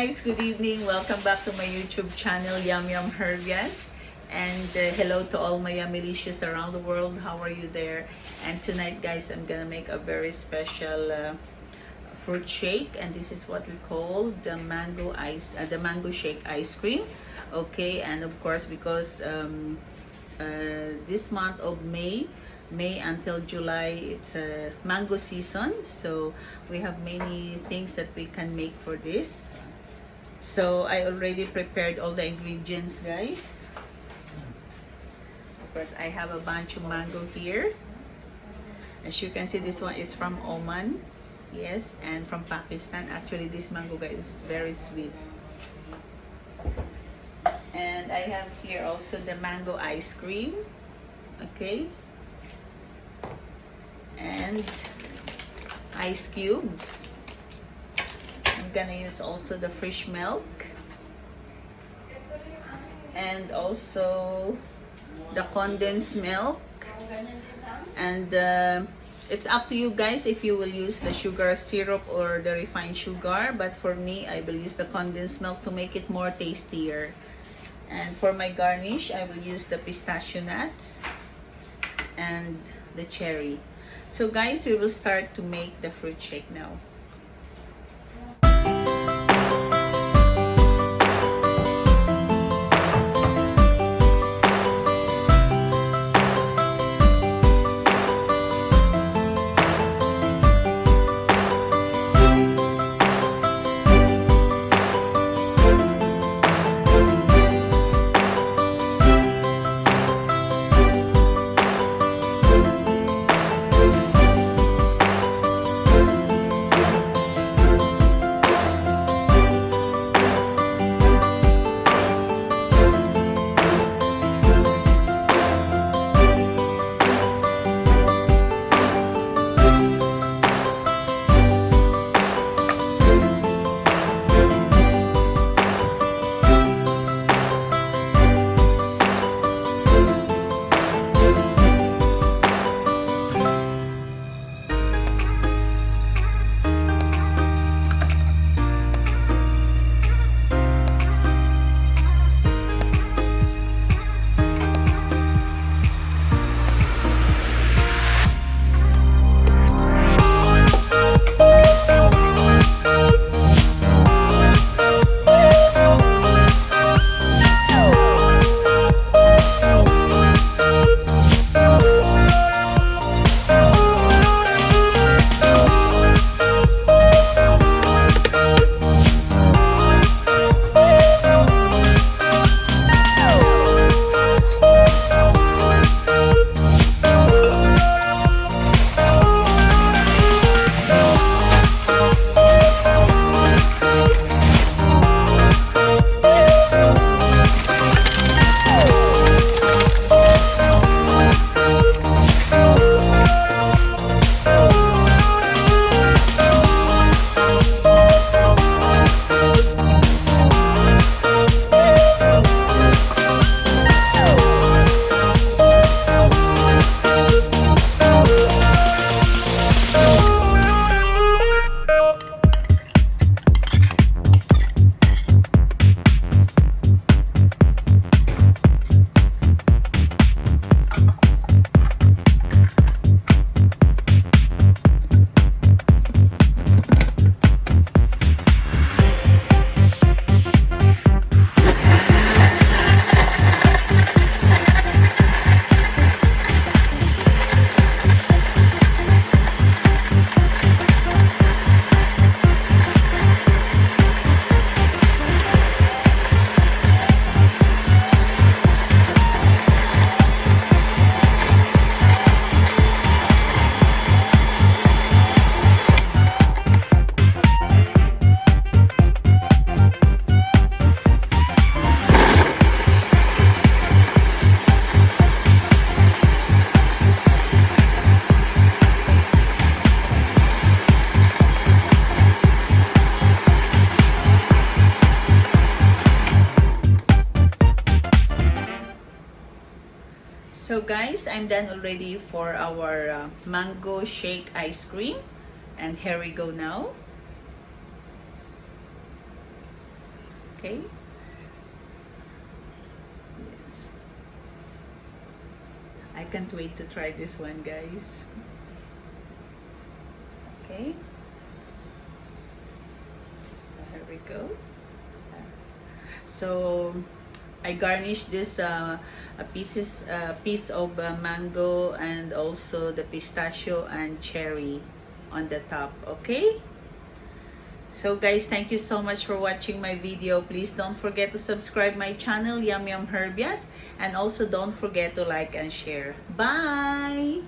guys, good evening. Welcome back to my YouTube channel, Yum Yum Hervias. And hello to all my Yumilicious around the world. How are you there? And tonight, guys, I'm gonna make a very special fruit shake, and this is what we call the mango shake ice cream. Okay, and of course, because this month of May until July, it's a mango season, so we have many things that we can make for this. So I already prepared all the ingredients, guys. Of course, I have a bunch of mango here. As you can see, this one is from Oman, yes, and from Pakistan. Actually, this mango, guys, is very sweet. And I have here also the mango ice cream, okay, and ice cubes. I'm gonna use also the fresh milk and also the condensed milk, and it's up to you guys if you will use the sugar syrup or the refined sugar, but for me, I will use the condensed milk to make it more tastier. And for my garnish, I will use the pistachio nuts and the cherry. So guys, we will start to make the fruit shake now. So guys, I'm done already for our mango shake ice cream, and here we go now. Okay. Yes. I can't wait to try this one, guys. Okay. So here we go. So I garnish this a piece of mango and also the pistachio and cherry on the top. Okay. So guys, thank you so much for watching my video. Please don't forget to subscribe my channel, Yum Yum Hervias, and also don't forget to like and share. Bye.